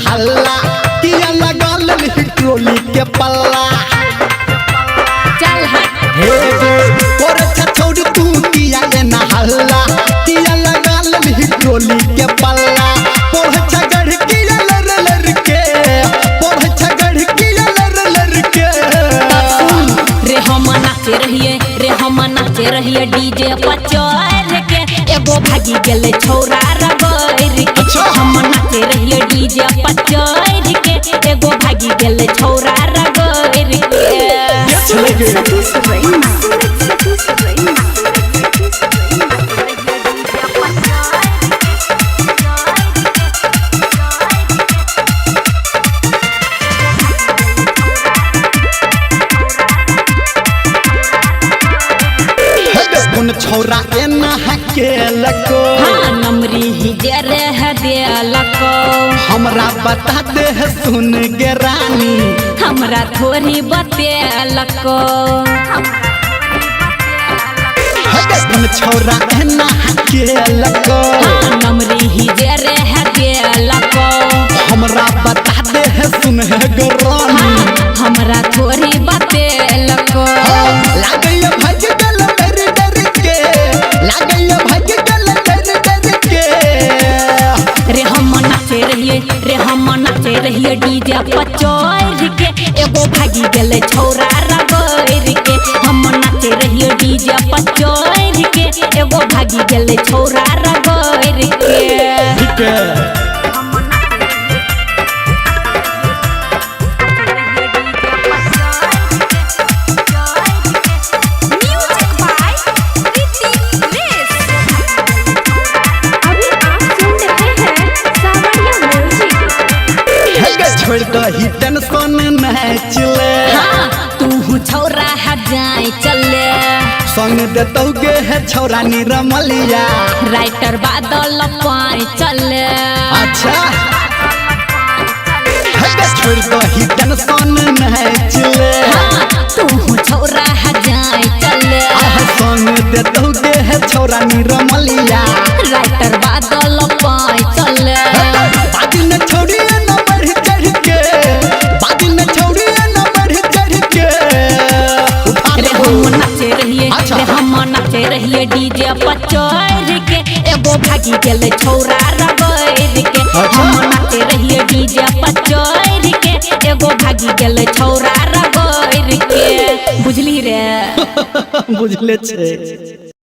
हल्ला किया लगा लली ट्रोली के पल्ला चल हे और छछौड़ी तू किया ना हल्ला किया लगा लली ट्रोली के पल्ला पोढ़ छगड़ किया लर लर के पोढ़ छगड़ किया लर लर के रे हम नाचे रहिए डीजे पचर के एगो भागी गेले छौरा रगैर के हम नाचे रहिए डीजे पचर के एगो भागी गेले छौरा रगैर छौरा एना हके लको हाँ नमरी ही जरे है दे लको हमरा बता दे सुन गे रानी हमरा थोड़ी बते लको छौरा एना हके लको हाँ नमरी ही जरे है दे लको हमरा बता दे सुन गे रानी हमरा थोड़ी बते लको लागैया भज गल डर डर के लागैया भज गल डर डर के रे हम नाचे रहिए डीजे पचोर के एगो भागी गेले छौरा रगैर के हम नाचे रहिए डीजे पचोर के एगो भागी गेले छौरा रगैर के छोड़ दही टेंशन मैच ले हाँ तू छौरा है जाए चले संग देतौ गे है छौरा निरमलिया राइटर बादल पाए चले अच्छा छोड़ दही टेंशन मैच ले हाँ तू छौरा है जाए चले संग देतौ गे है छौरा निरमलिया राइटर बादल पाए चले बादी न छोड़ी न बढ़ चढ़ के बादी न छोड़ी न बढ़ चढ़ के हम नाचे रहिए डीजे पचोर के एगो भागी गेले छौरा रगैर के हम नाचे रहिए डीजे पचोर के एगो भागी गेले छौरा रगैर के बुझली रे बुझले छे।